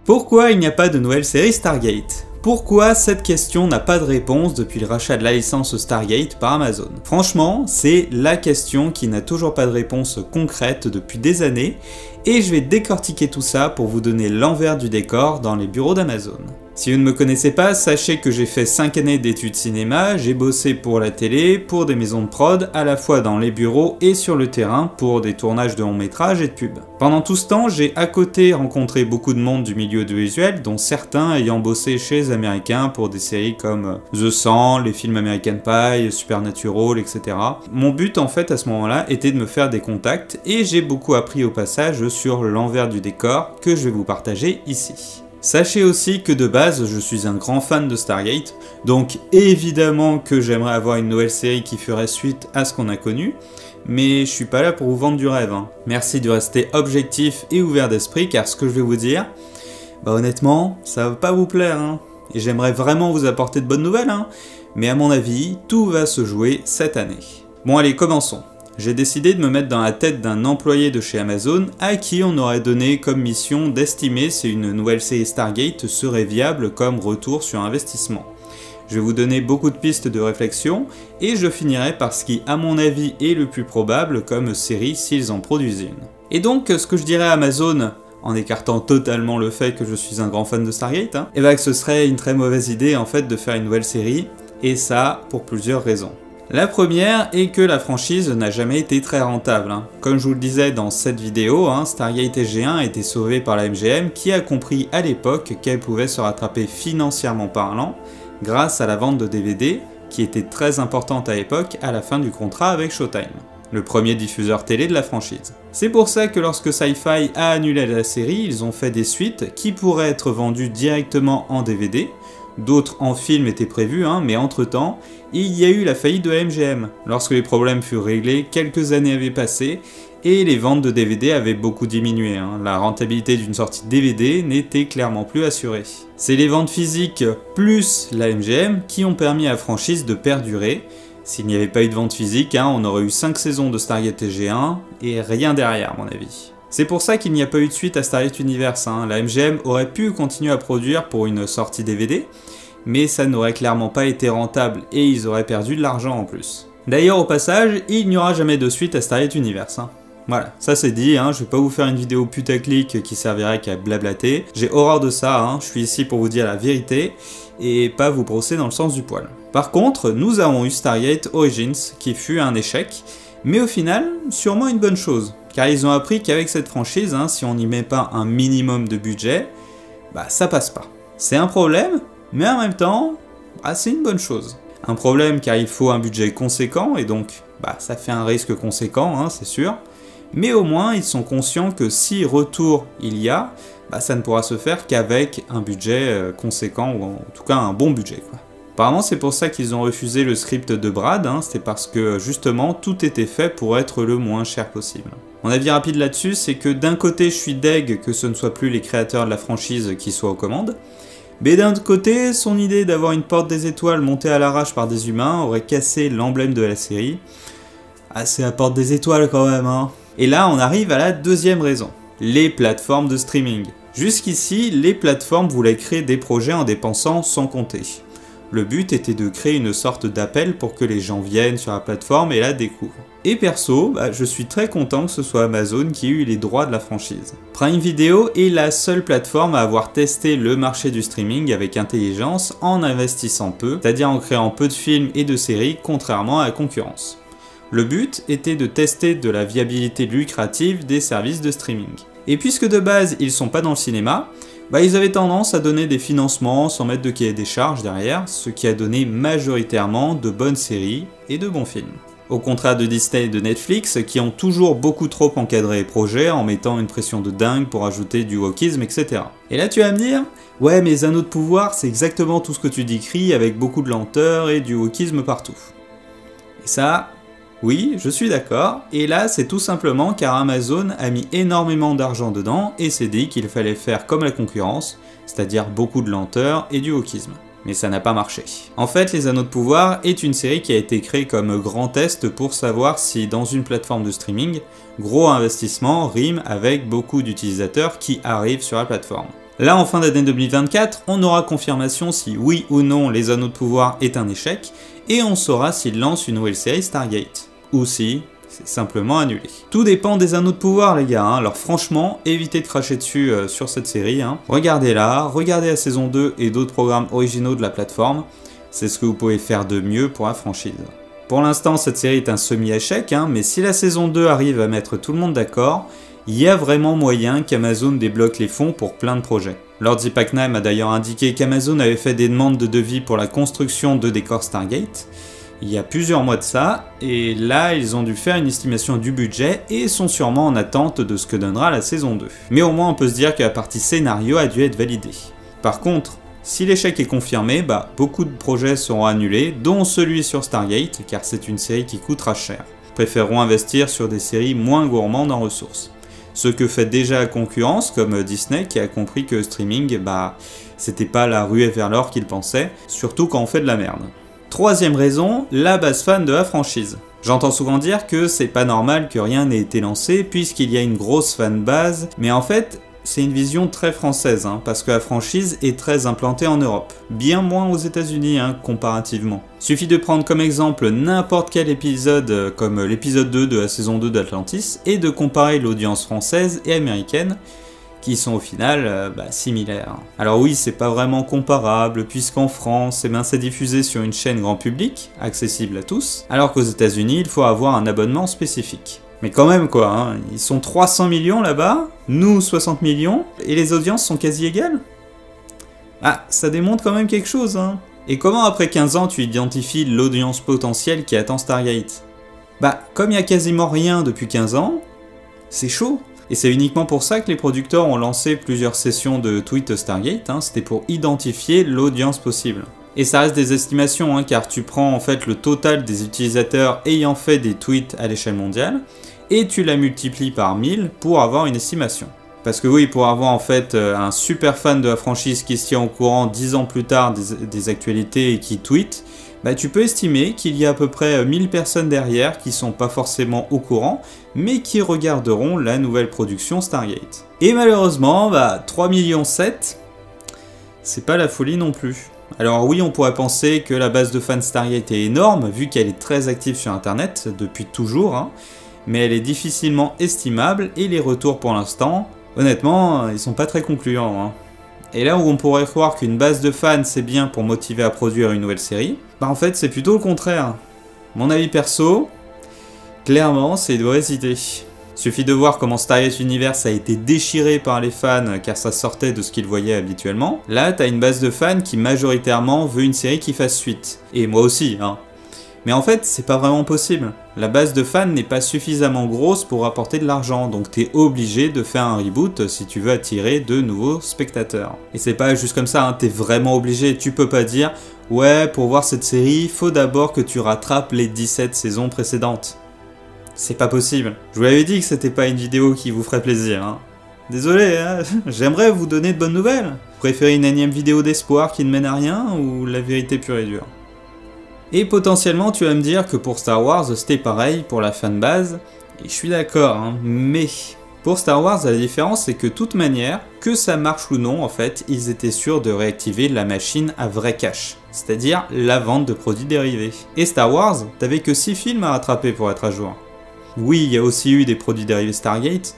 Pourquoi il n'y a pas de nouvelle série Stargate? Pourquoi cette question n'a pas de réponse depuis le rachat de la licence Stargate par Amazon? Franchement, c'est la question qui n'a toujours pas de réponse concrète depuis des années, et je vais décortiquer tout ça pour vous donner l'envers du décor dans les bureaux d'Amazon. Si vous ne me connaissez pas, sachez que j'ai fait 5 années d'études cinéma, j'ai bossé pour la télé, pour des maisons de prod, à la fois dans les bureaux et sur le terrain pour des tournages de longs métrages et de pubs. Pendant tout ce temps, j'ai à côté rencontré beaucoup de monde du milieu audiovisuel, dont certains ayant bossé chez les Américains pour des séries comme The 100, les films American Pie, Supernatural, etc. Mon but en fait à ce moment-là était de me faire des contacts et j'ai beaucoup appris au passage sur l'envers du décor que je vais vous partager ici. Sachez aussi que de base, je suis un grand fan de Stargate, donc évidemment que j'aimerais avoir une nouvelle série qui ferait suite à ce qu'on a connu, mais je suis pas là pour vous vendre du rêve. Merci de rester objectif et ouvert d'esprit, car ce que je vais vous dire, honnêtement, ça va pas vous plaire, et j'aimerais vraiment vous apporter de bonnes nouvelles, mais à mon avis, tout va se jouer cette année. Bon allez, commençons. J'ai décidé de me mettre dans la tête d'un employé de chez Amazon à qui on aurait donné comme mission d'estimer si une nouvelle série Stargate serait viable comme retour sur investissement. Je vais vous donner beaucoup de pistes de réflexion et je finirai par ce qui, à mon avis, est le plus probable comme série s'ils en produisent une. Et donc, ce que je dirais à Amazon, en écartant totalement le fait que je suis un grand fan de Stargate, que ce serait une très mauvaise idée en fait de faire une nouvelle série, et ça pour plusieurs raisons. La première est que la franchise n'a jamais été très rentable. Comme je vous le disais dans cette vidéo, Stargate SG-1 a été sauvé par la MGM qui a compris à l'époque qu'elle pouvait se rattraper financièrement parlant grâce à la vente de DVD qui était très importante à l'époque à la fin du contrat avec Showtime, le premier diffuseur télé de la franchise. C'est pour ça que lorsque Sci-Fi a annulé la série, ils ont fait des suites qui pourraient être vendues directement en DVD. D'autres en film étaient prévus, mais entre-temps, il y a eu la faillite de la MGM. Lorsque les problèmes furent réglés, quelques années avaient passé et les ventes de DVD avaient beaucoup diminué. La rentabilité d'une sortie DVD n'était clairement plus assurée. C'est les ventes physiques plus la MGM qui ont permis à la franchise de perdurer. S'il n'y avait pas eu de vente physique, on aurait eu 5 saisons de Stargate SG-1 et rien derrière à mon avis. C'est pour ça qu'il n'y a pas eu de suite à Stargate Universe. La MGM aurait pu continuer à produire pour une sortie DVD, mais ça n'aurait clairement pas été rentable et ils auraient perdu de l'argent en plus. D'ailleurs au passage, il n'y aura jamais de suite à Stargate Universe. Voilà, ça c'est dit, je vais pas vous faire une vidéo putaclic qui servirait qu'à blablater. J'ai horreur de ça, je suis ici pour vous dire la vérité et pas vous brosser dans le sens du poil. Par contre, nous avons eu Stargate Origins qui fut un échec, mais au final, sûrement une bonne chose. Car ils ont appris qu'avec cette franchise, si on n'y met pas un minimum de budget, ça passe pas. C'est un problème, mais en même temps, c'est une bonne chose. Un problème car il faut un budget conséquent, et donc ça fait un risque conséquent, c'est sûr. Mais au moins, ils sont conscients que si retour il y a, ça ne pourra se faire qu'avec un budget conséquent, ou en tout cas un bon budget, quoi. Apparemment c'est pour ça qu'ils ont refusé le script de Brad, c'était parce que justement tout était fait pour être le moins cher possible. Mon avis rapide là-dessus, c'est que d'un côté je suis deg que ce ne soit plus les créateurs de la franchise qui soient aux commandes, mais d'un autre côté, son idée d'avoir une porte des étoiles montée à l'arrache par des humains aurait cassé l'emblème de la série. C'est la porte des étoiles quand même, Et là on arrive à la deuxième raison, les plateformes de streaming. Jusqu'ici, les plateformes voulaient créer des projets en dépensant sans compter. Le but était de créer une sorte d'appel pour que les gens viennent sur la plateforme et la découvrent. Et perso, je suis très content que ce soit Amazon qui ait eu les droits de la franchise. Prime Video est la seule plateforme à avoir testé le marché du streaming avec intelligence en investissant peu, c'est-à-dire en créant peu de films et de séries contrairement à la concurrence. Le but était de tester de la viabilité lucrative des services de streaming. Et puisque de base ils sont pas dans le cinéma, ils avaient tendance à donner des financements sans mettre de cahier des charges derrière, ce qui a donné majoritairement de bonnes séries et de bons films. Au contraire de Disney et de Netflix, qui ont toujours beaucoup trop encadré les projets en mettant une pression de dingue pour ajouter du wokisme, etc. Et là tu vas me dire, ouais mais un autre pouvoir c'est exactement tout ce que tu décris avec beaucoup de lenteur et du wokisme partout. Et ça, oui, je suis d'accord, et là c'est tout simplement car Amazon a mis énormément d'argent dedans et s'est dit qu'il fallait faire comme la concurrence, c'est-à-dire beaucoup de lenteur et du wokisme. Mais ça n'a pas marché. En fait, Les Anneaux de Pouvoir est une série qui a été créée comme grand test pour savoir si dans une plateforme de streaming, gros investissement rime avec beaucoup d'utilisateurs qui arrivent sur la plateforme. Là, en fin d'année 2024, on aura confirmation si oui ou non Les Anneaux de Pouvoir est un échec, et on saura s'il lance une nouvelle série Stargate, ou si c'est simplement annulé. Tout dépend des Anneaux de Pouvoir les gars, alors franchement, évitez de cracher dessus sur cette série. Regardez-la, regardez la saison 2 et d'autres programmes originaux de la plateforme, c'est ce que vous pouvez faire de mieux pour la franchise. Pour l'instant, cette série est un semi-échec, mais si la saison 2 arrive à mettre tout le monde d'accord, il y a vraiment moyen qu'Amazon débloque les fonds pour plein de projets. Lord Zipacnam a d'ailleurs indiqué qu'Amazon avait fait des demandes de devis pour la construction de décors Stargate, il y a plusieurs mois de ça, et là ils ont dû faire une estimation du budget et sont sûrement en attente de ce que donnera la saison 2. Mais au moins on peut se dire que la partie scénario a dû être validée. Par contre, si l'échec est confirmé, beaucoup de projets seront annulés, dont celui sur Stargate, car c'est une série qui coûtera cher. Préféreront investir sur des séries moins gourmandes en ressources. Ce que fait déjà la concurrence, comme Disney, qui a compris que streaming, c'était pas la ruée vers l'or qu'ils pensaient, surtout quand on fait de la merde. Troisième raison, la base fan de la franchise. J'entends souvent dire que c'est pas normal que rien n'ait été lancé puisqu'il y a une grosse fanbase, mais en fait, c'est une vision très française, parce que la franchise est très implantée en Europe, bien moins aux États-Unis comparativement. Suffit de prendre comme exemple n'importe quel épisode comme l'épisode 2 de la saison 2 d'Atlantis et de comparer l'audience française et américaine, qui sont au final similaires. Alors oui, c'est pas vraiment comparable, puisqu'en France, c'est diffusé sur une chaîne grand public, accessible à tous, alors qu'aux États-Unis, il faut avoir un abonnement spécifique. Mais quand même quoi, ils sont 300 millions là-bas, nous 60 millions, et les audiences sont quasi égales. Ah, ça démontre quand même quelque chose, Et comment après 15 ans tu identifies l'audience potentielle qui attend Stargate? Comme il y a quasiment rien depuis 15 ans, c'est chaud. Et c'est uniquement pour ça que les producteurs ont lancé plusieurs sessions de tweets Stargate, c'était pour identifier l'audience possible. Et ça reste des estimations, car tu prends en fait le total des utilisateurs ayant fait des tweets à l'échelle mondiale, et tu la multiplies par 1000 pour avoir une estimation. Parce que oui, pour avoir en fait un super fan de la franchise qui se tient au courant 10 ans plus tard des actualités et qui tweet, tu peux estimer qu'il y a à peu près 1000 personnes derrière qui sont pas forcément au courant, mais qui regarderont la nouvelle production Stargate. Et malheureusement, 3,7 millions, c'est pas la folie non plus. Alors oui, on pourrait penser que la base de fans Stargate est énorme, vu qu'elle est très active sur internet depuis toujours, mais elle est difficilement estimable et les retours pour l'instant, honnêtement, ils sont pas très concluants. Et là où on pourrait croire qu'une base de fans c'est bien pour motiver à produire une nouvelle série, en fait c'est plutôt le contraire. Mon avis perso, clairement c'est une mauvaise idée. Suffit de voir comment Stargate Universe a été déchiré par les fans car ça sortait de ce qu'ils voyaient habituellement. Là t'as une base de fans qui majoritairement veut une série qui fasse suite. Et moi aussi, Mais en fait, c'est pas vraiment possible. La base de fans n'est pas suffisamment grosse pour apporter de l'argent, donc t'es obligé de faire un reboot si tu veux attirer de nouveaux spectateurs. Et c'est pas juste comme ça, t'es vraiment obligé, tu peux pas dire « Ouais, pour voir cette série, faut d'abord que tu rattrapes les 17 saisons précédentes. » C'est pas possible. Je vous l'avais dit que c'était pas une vidéo qui vous ferait plaisir, Désolé, j'aimerais vous donner de bonnes nouvelles. Vous préférez une énième vidéo d'espoir qui ne mène à rien, ou la vérité pure et dure? Et potentiellement tu vas me dire que pour Star Wars c'était pareil pour la fanbase, et je suis d'accord, mais pour Star Wars la différence c'est que de toute manière, que ça marche ou non en fait, ils étaient sûrs de réactiver la machine à vrai cash, c'est-à-dire la vente de produits dérivés. Et Star Wars, t'avais que 6 films à rattraper pour être à jour. Oui, il y a aussi eu des produits dérivés Stargate,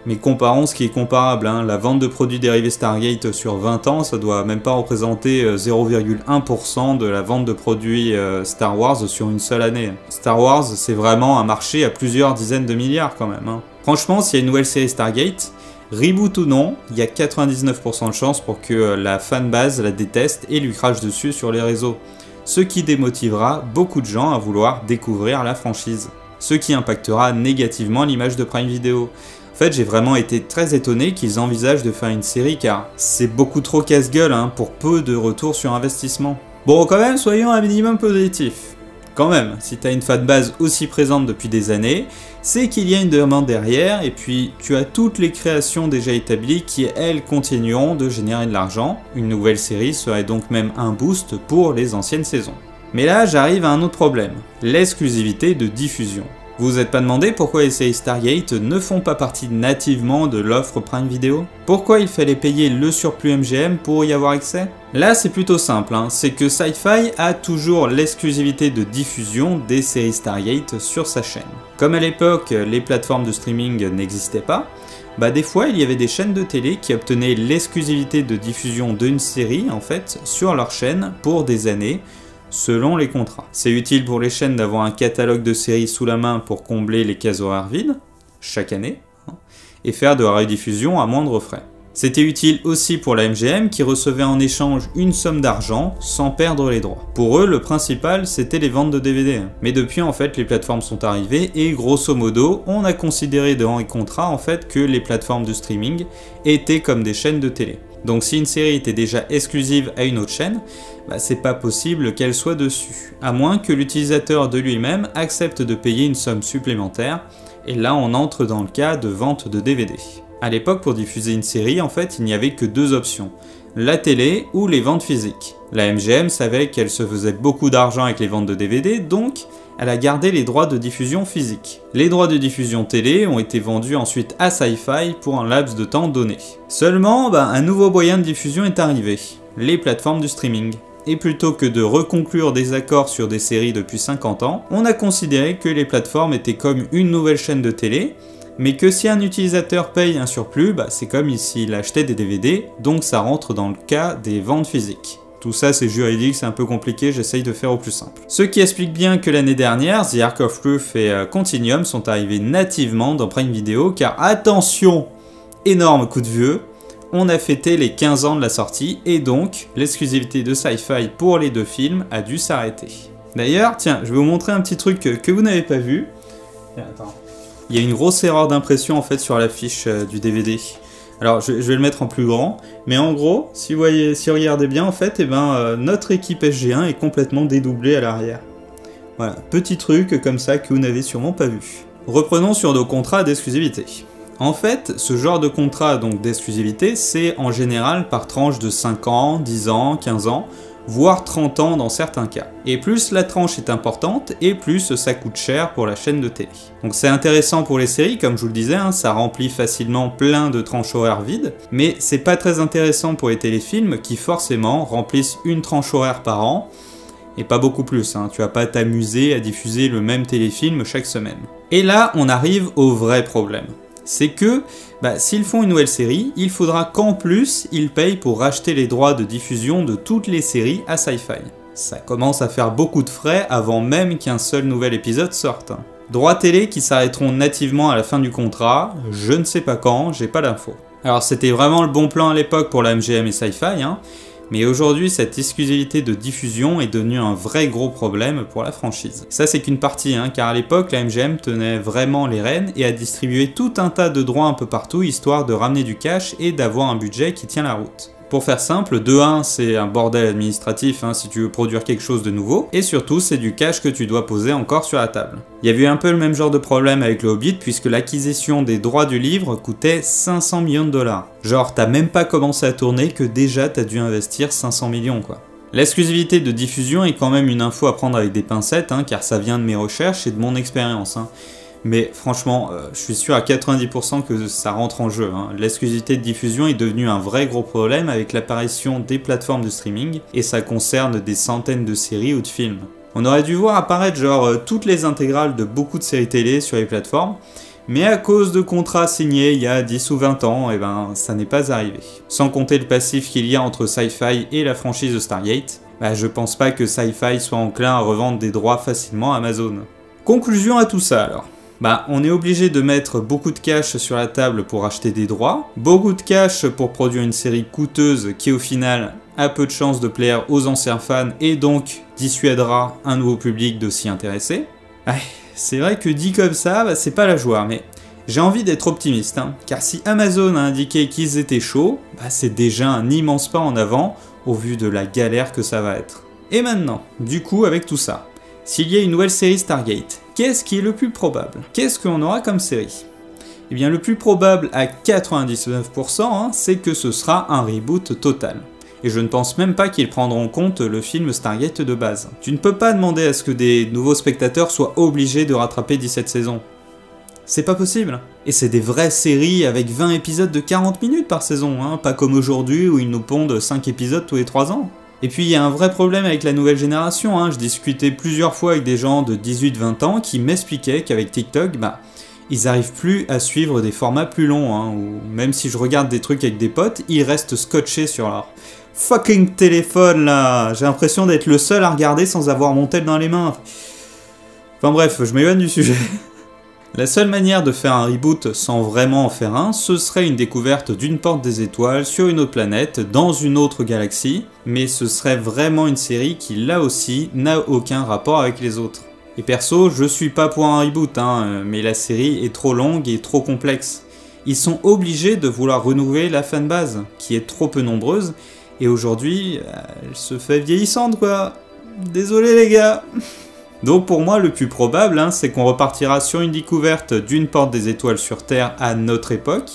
mais comparons ce qui est comparable, la vente de produits dérivés Stargate sur 20 ans, ça doit même pas représenter 0,1% de la vente de produits Star Wars sur une seule année. Star Wars, c'est vraiment un marché à plusieurs dizaines de milliards quand même. Franchement, s'il y a une nouvelle série Stargate, reboot ou non, il y a 99% de chances pour que la fanbase la déteste et lui crache dessus sur les réseaux. Ce qui démotivera beaucoup de gens à vouloir découvrir la franchise. Ce qui impactera négativement l'image de Prime Video. En fait, j'ai vraiment été très étonné qu'ils envisagent de faire une série car c'est beaucoup trop casse-gueule pour peu de retour sur investissement. Bon, quand même, soyons un minimum positifs. Quand même, si t'as une fanbase aussi présente depuis des années, c'est qu'il y a une demande derrière et puis tu as toutes les créations déjà établies qui, elles, continueront de générer de l'argent. Une nouvelle série serait donc même un boost pour les anciennes saisons. Mais là, j'arrive à un autre problème, l'exclusivité de diffusion. Vous vous êtes pas demandé pourquoi les séries Stargate ne font pas partie nativement de l'offre Prime Video? Pourquoi il fallait payer le surplus MGM pour y avoir accès? Là c'est plutôt simple, c'est que Sci-Fi a toujours l'exclusivité de diffusion des séries Stargate sur sa chaîne. Comme à l'époque les plateformes de streaming n'existaient pas, des fois il y avait des chaînes de télé qui obtenaient l'exclusivité de diffusion d'une série en fait sur leur chaîne pour des années, selon les contrats. C'est utile pour les chaînes d'avoir un catalogue de séries sous la main pour combler les cases horaires vides, chaque année, et faire de la rediffusion à moindre frais. C'était utile aussi pour la MGM qui recevait en échange une somme d'argent sans perdre les droits. Pour eux, le principal c'était les ventes de DVD. Mais depuis en fait les plateformes sont arrivées et grosso modo on a considéré dans les contrats en fait que les plateformes de streaming étaient comme des chaînes de télé. Donc si une série était déjà exclusive à une autre chaîne, c'est pas possible qu'elle soit dessus, à moins que l'utilisateur de lui-même accepte de payer une somme supplémentaire, et là on entre dans le cas de vente de DVD. À l'époque, pour diffuser une série, en fait, il n'y avait que deux options, la télé ou les ventes physiques. La MGM savait qu'elle se faisait beaucoup d'argent avec les ventes de DVD, donc elle a gardé les droits de diffusion physique. Les droits de diffusion télé ont été vendus ensuite à Sci-Fi pour un laps de temps donné. Seulement, un nouveau moyen de diffusion est arrivé, les plateformes du streaming. Et plutôt que de reconclure des accords sur des séries depuis 50 ans, on a considéré que les plateformes étaient comme une nouvelle chaîne de télé, mais que si un utilisateur paye un surplus, c'est comme s'il achetait des DVD, donc ça rentre dans le cas des ventes physiques. Tout ça c'est juridique, c'est un peu compliqué, j'essaye de faire au plus simple. Ce qui explique bien que l'année dernière, The Ark of Truth et Continuum sont arrivés nativement dans Prime Video, car attention, énorme coup de vieux, on a fêté les 15 ans de la sortie, et donc l'exclusivité de Sci-Fi pour les deux films a dû s'arrêter. D'ailleurs, tiens, je vais vous montrer un petit truc que vous n'avez pas vu. Attends. Il y a une grosse erreur d'impression en fait sur l'affiche du DVD. Alors je vais le mettre en plus grand, mais en gros, si vous regardez bien en fait, notre équipe SG1 est complètement dédoublée à l'arrière. Voilà, petit truc comme ça que vous n'avez sûrement pas vu. Reprenons sur nos contrats d'exclusivité. En fait, ce genre de contrat d'exclusivité, c'est en général par tranche de 5 ans, 10 ans, 15 ans, voire 30 ans dans certains cas. Et plus la tranche est importante, et plus ça coûte cher pour la chaîne de télé. Donc c'est intéressant pour les séries, comme je vous le disais, ça remplit facilement plein de tranches horaires vides, mais c'est pas très intéressant pour les téléfilms qui forcément remplissent une tranche horaire par an, et pas beaucoup plus, tu vas pas t'amuser à diffuser le même téléfilm chaque semaine. Et là, on arrive au vrai problème. C'est que, s'ils font une nouvelle série, il faudra qu'en plus, ils payent pour racheter les droits de diffusion de toutes les séries à Sci-Fi. Ça commence à faire beaucoup de frais avant même qu'un seul nouvel épisode sorte. Droits télé qui s'arrêteront nativement à la fin du contrat, je ne sais pas quand, j'ai pas d'infos. Alors c'était vraiment le bon plan à l'époque pour la MGM et Sci-Fi, mais aujourd'hui cette exclusivité de diffusion est devenue un vrai gros problème pour la franchise. Ça c'est qu'une partie, car à l'époque la MGM tenait vraiment les rênes et a distribué tout un tas de droits un peu partout histoire de ramener du cash et d'avoir un budget qui tient la route. Pour faire simple, de 1, c'est un bordel administratif si tu veux produire quelque chose de nouveau, et surtout c'est du cash que tu dois poser encore sur la table. Il y a eu un peu le même genre de problème avec le Hobbit, puisque l'acquisition des droits du livre coûtait 500 millions de dollars. Genre t'as même pas commencé à tourner que déjà t'as dû investir 500 millions quoi. L'exclusivité de diffusion est quand même une info à prendre avec des pincettes, car ça vient de mes recherches et de mon expérience. Mais franchement, je suis sûr à 90% que ça rentre en jeu. L'exclusivité de diffusion est devenue un vrai gros problème avec l'apparition des plateformes de streaming, et ça concerne des centaines de séries ou de films. On aurait dû voir apparaître toutes les intégrales de beaucoup de séries télé sur les plateformes, mais à cause de contrats signés il y a 10 ou 20 ans, ça n'est pas arrivé. Sans compter le passif qu'il y a entre Sci-Fi et la franchise de Stargate, je pense pas que Sci-Fi soit enclin à revendre des droits facilement à Amazon. Conclusion à tout ça alors. On est obligé de mettre beaucoup de cash sur la table pour acheter des droits, beaucoup de cash pour produire une série coûteuse qui au final a peu de chances de plaire aux anciens fans et donc dissuadera un nouveau public de s'y intéresser. C'est vrai que dit comme ça, c'est pas la joie, mais j'ai envie d'être optimiste, car si Amazon a indiqué qu'ils étaient chauds, c'est déjà un immense pas en avant au vu de la galère que ça va être. Et maintenant, du coup avec tout ça, s'il y a une nouvelle série Stargate, qu'est-ce qui est le plus probable? Qu'est-ce qu'on aura comme série? Eh bien le plus probable à 99%, c'est que ce sera un reboot total. et je ne pense même pas qu'ils prendront en compte le film Stargate de base. Tu ne peux pas demander à ce que des nouveaux spectateurs soient obligés de rattraper 17 saisons. C'est pas possible. Et c'est des vraies séries avec 20 épisodes de 40 minutes par saison, hein, pas comme aujourd'hui où ils nous pondent 5 épisodes tous les 3 ans. Et puis il y a un vrai problème avec la nouvelle génération, hein. Je discutais plusieurs fois avec des gens de 18-20 ans qui m'expliquaient qu'avec TikTok, ils arrivent plus à suivre des formats plus longs, hein, ou même si je regarde des trucs avec des potes, ils restent scotchés sur leur fucking téléphone là. J'ai l'impression d'être le seul à regarder sans avoir mon tel dans les mains. Enfin bref, je m'éloigne du sujet. La seule manière de faire un reboot sans vraiment en faire un, ce serait une découverte d'une porte des étoiles sur une autre planète, dans une autre galaxie, mais ce serait vraiment une série qui, là aussi, n'a aucun rapport avec les autres. Et perso, je suis pas pour un reboot, hein, mais la série est trop longue et trop complexe. Ils sont obligés de vouloir renouveler la fanbase, qui est trop peu nombreuse, et aujourd'hui, elle se fait vieillissante quoi. Désolé les gars. Donc pour moi, le plus probable, c'est qu'on repartira sur une découverte d'une porte des étoiles sur Terre à notre époque,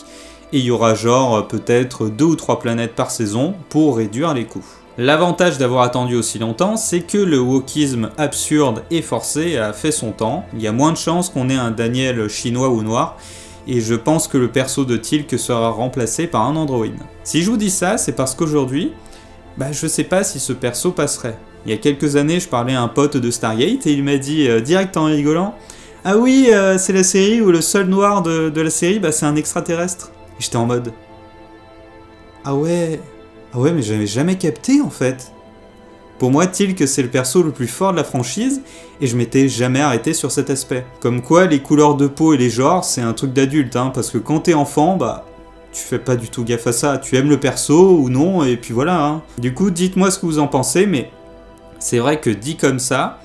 et il y aura genre peut-être 2 ou 3 planètes par saison pour réduire les coûts. L'avantage d'avoir attendu aussi longtemps, c'est que le wokisme absurde et forcé a fait son temps, il y a moins de chances qu'on ait un Daniel chinois ou noir, et je pense que le perso de Teal'c sera remplacé par un androïde. Si je vous dis ça, c'est parce qu'aujourd'hui, je sais pas si ce perso passerait. Il y a quelques années, je parlais à un pote de Stargate et il m'a dit direct en rigolant « Ah oui, c'est la série où le seul noir de la série, c'est un extraterrestre. » Et j'étais en mode « Ah ouais, mais j'avais jamais capté en fait. » Pour moi, Teal'c c'est le perso le plus fort de la franchise et je m'étais jamais arrêté sur cet aspect. Comme quoi, les couleurs de peau et les genres, c'est un truc d'adulte, parce que quand t'es enfant, tu fais pas du tout gaffe à ça. Tu aimes le perso ou non, et puis voilà. Du coup, dites-moi ce que vous en pensez, mais c'est vrai que dit comme ça,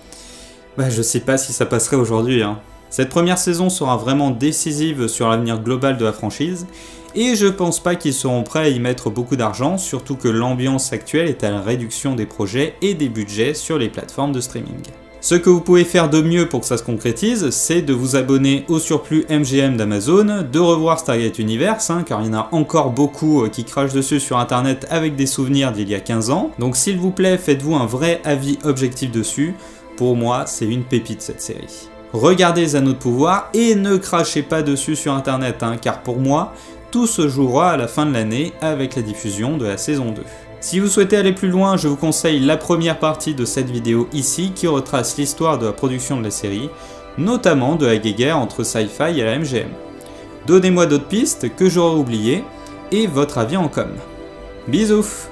je sais pas si ça passerait aujourd'hui. Cette première saison sera vraiment décisive sur l'avenir global de la franchise, et je pense pas qu'ils seront prêts à y mettre beaucoup d'argent, surtout que l'ambiance actuelle est à la réduction des projets et des budgets sur les plateformes de streaming. Ce que vous pouvez faire de mieux pour que ça se concrétise, c'est de vous abonner au surplus MGM d'Amazon, de revoir Stargate Universe, car il y en a encore beaucoup qui crachent dessus sur internet avec des souvenirs d'il y a 15 ans. Donc s'il vous plaît, faites-vous un vrai avis objectif dessus. Pour moi, c'est une pépite cette série. Regardez les Anneaux de pouvoir et ne crachez pas dessus sur internet, car pour moi, tout se jouera à la fin de l'année avec la diffusion de la saison 2. Si vous souhaitez aller plus loin, je vous conseille la première partie de cette vidéo ici qui retrace l'histoire de la production de la série, notamment de la guéguerre entre Sci-Fi et la MGM. Donnez-moi d'autres pistes que j'aurais oubliées et votre avis en com. Bisous!